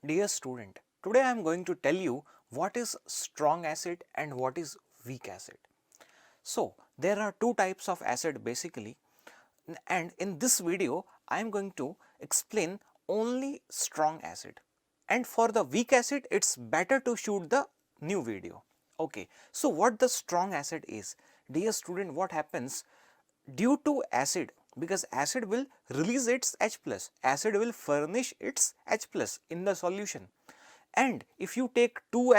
Dear student, today I am going to tell you what is strong acid and what is weak acid. So, there are two types of acid basically, and in this video I am going to explain only strong acid, and for the weak acid it's better to shoot the new video. Okay, so what the strong acid is? Dear student, what happens due to acid, because acid will release its H plus, acid will furnish its H plus in the solution, and if you take 2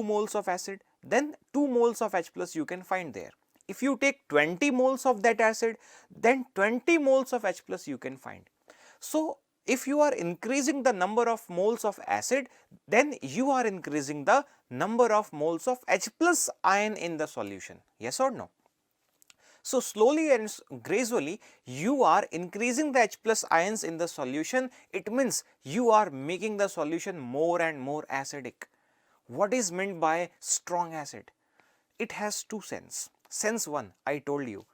moles of acid, then 2 moles of H plus you can find there. If you take 20 moles of that acid, then 20 moles of H plus you can find. So, if you are increasing the number of moles of acid, then you are increasing the number of moles of H plus ion in the solution, yes or no? So, slowly and gradually you are increasing the H plus ions in the solution. It means you are making the solution more and more acidic. What is meant by strong acid? It has two sense. Sense 1, I told you,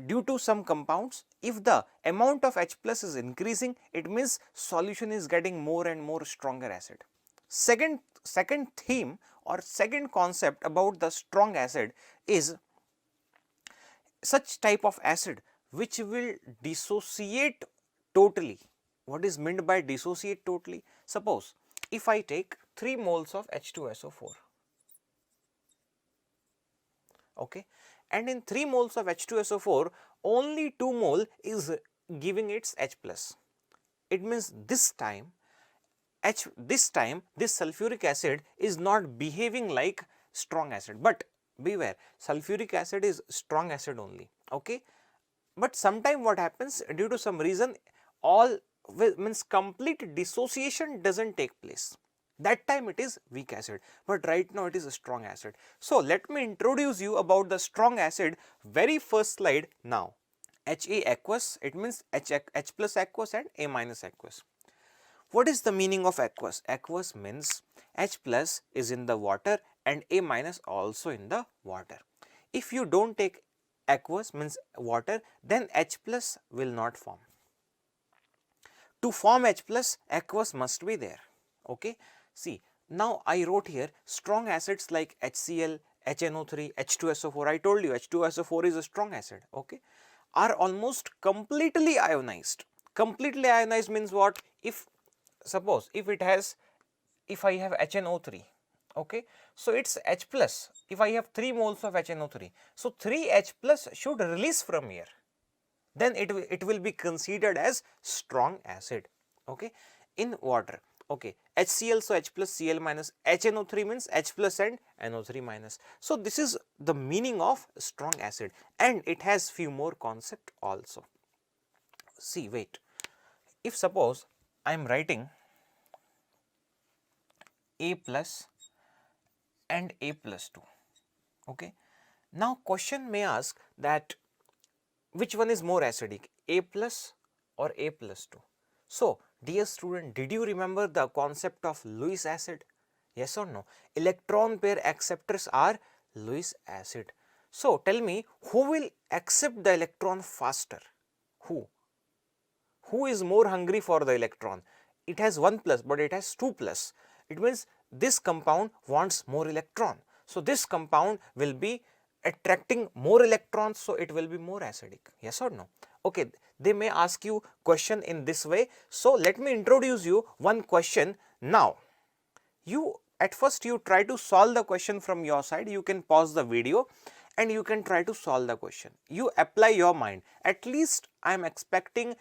due to some compounds, if the amount of H plus is increasing, it means solution is getting more and more stronger acid. Second theme or second concept about the strong acid is such type of acid which will dissociate totally. What is meant by dissociate totally? Suppose if I take 3 moles of H2SO4, okay, and in 3 moles of H2SO4 only 2 mole is giving its H plus. It means this time this sulfuric acid is not behaving like strong acid, but beware, sulfuric acid is strong acid only, okay. But sometime what happens, due to some reason, all means complete dissociation doesn't take place. That time it is weak acid, but right now it is a strong acid. So, let me introduce you about the strong acid very first slide now. HA aqueous, it means H plus aqueous and A minus aqueous. What is the meaning of aqueous? Aqueous means H plus is in the water and A minus also in the water. If you don't take aqueous means water, then H plus will not form. To form H plus, aqueous must be there, okay. See, now I wrote here strong acids like HCl, HNO3, H2SO4, I told you H2SO4 is a strong acid, okay, are almost completely ionized. Completely ionized means what? If suppose if I have HNO3, okay, so it's H plus. If I have 3 moles of HNO3, so 3 H plus should release from here, then it will be considered as strong acid, okay, in water, okay. HCl, so H plus Cl minus, HNO3 means H plus and NO3 minus. So, this is the meaning of strong acid, and it has few more concept also. See, wait, if suppose I am writing A plus and A plus 2, okay. Now, question may ask that which one is more acidic, A plus or A plus 2? So, dear student, did you remember the concept of Lewis acid? Yes or no? Electron pair acceptors are Lewis acid. So, tell me, who will accept the electron faster? Who? Who is more hungry for the electron? It has 1 plus, but it has 2 plus. It means this compound wants more electron. So, this compound will be attracting more electrons, so it will be more acidic, yes or no? Okay, they may ask you question in this way. So, let me introduce you one question now. You at first you try to solve the question from your side. You can pause the video and you can try to solve the question. You apply your mind. At least I am expecting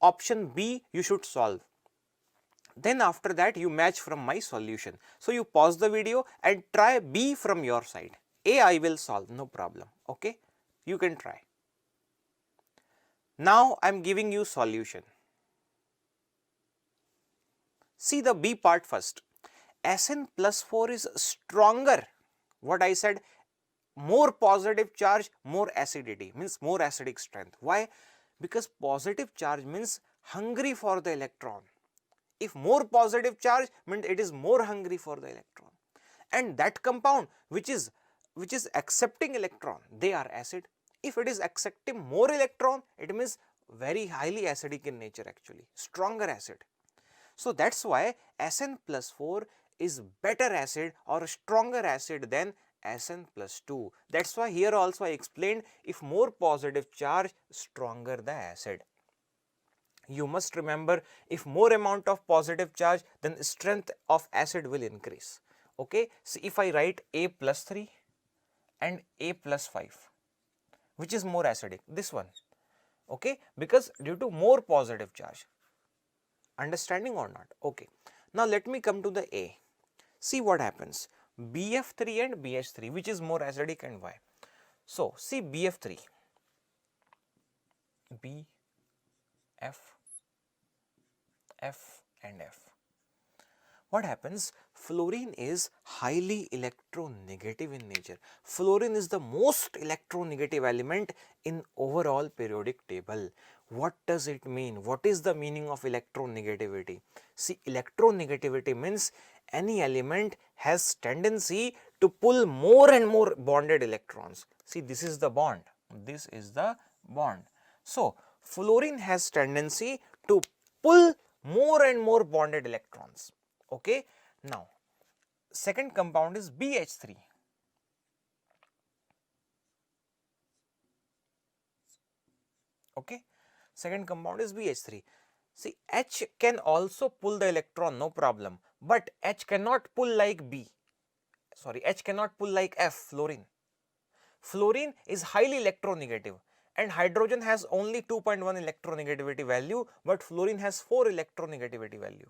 option B you should solve. Then after that you match from my solution. So, you pause the video and try B from your side. A I will solve, no problem, okay. You can try. Now, I am giving you solution. See the B part first. Sn plus 4 is stronger. What I said, more positive charge, more acidity, means more acidic strength. Why? Because positive charge means hungry for the electron. If more positive charge means it is more hungry for the electron, and that compound which is accepting electron, they are acid. If it is accepting more electron, it means very highly acidic in nature, actually stronger acid. So that's why Sn plus 4 is better acid or stronger acid than Sn plus 2. That's why here also I explained, if more positive charge, stronger the acid. You must remember, if more amount of positive charge, then strength of acid will increase. Okay, so if I write A plus 3 and A plus 5, which is more acidic? This one. Okay, because due to more positive charge. Understanding or not? Okay. Now let me come to the A. See what happens. BF3 and BH3, which is more acidic and why? So see BF3, B, F, F and F. What happens? Fluorine is highly electronegative in nature. Fluorine is the most electronegative element in overall periodic table. What does it mean? What is the meaning of electronegativity? See, electronegativity means any element has tendency to pull more and more bonded electrons. See, this is the bond. This is the bond. So, fluorine has tendency to pull more and more bonded electrons. Okay. Now, second compound is BH3. Okay. Second compound is BH3. See, H can also pull the electron, no problem, but H cannot pull like B. Sorry, H cannot pull like F, fluorine. Fluorine is highly electronegative and hydrogen has only 2.1 electronegativity value, but fluorine has 4 electronegativity value.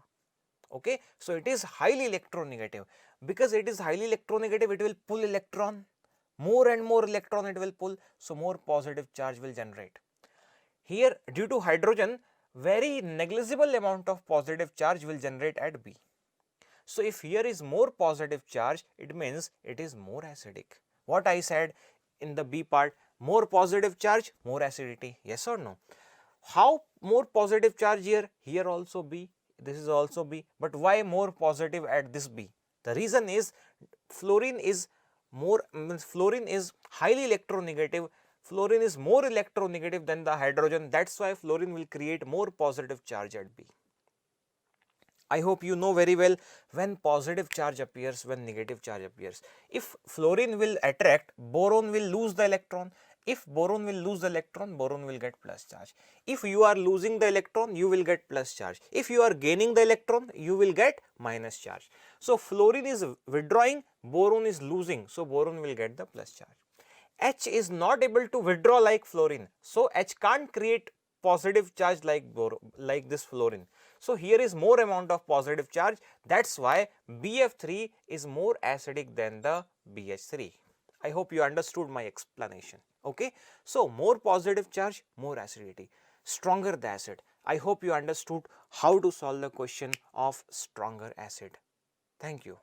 Okay, so it is highly electronegative. Because it is highly electronegative, it will pull electron, more and more electron it will pull, so more positive charge will generate. Here, due to hydrogen, very negligible amount of positive charge will generate at B. So if here is more positive charge, it means it is more acidic. What I said in the B part, more positive charge, more acidity, yes or no? How more positive charge here? Here also B, this is also B, but why more positive at this B? The reason is fluorine is highly electronegative. Fluorine is more electronegative than the hydrogen. That's why fluorine will create more positive charge at B. I hope you know very well when positive charge appears, when negative charge appears. If fluorine will attract, boron will lose the electron. If boron will lose the electron, boron will get plus charge. If you are losing the electron, you will get plus charge. If you are gaining the electron, you will get minus charge. So fluorine is withdrawing, boron is losing, so boron will get the plus charge. H is not able to withdraw like fluorine, so H can't create positive charge like this fluorine. So here is more amount of positive charge. That's why BF3 is more acidic than the BH3. I hope you understood my explanation. Okay. So more positive charge, more acidity, stronger the acid. I hope you understood how to solve the question of stronger acid. Thank you.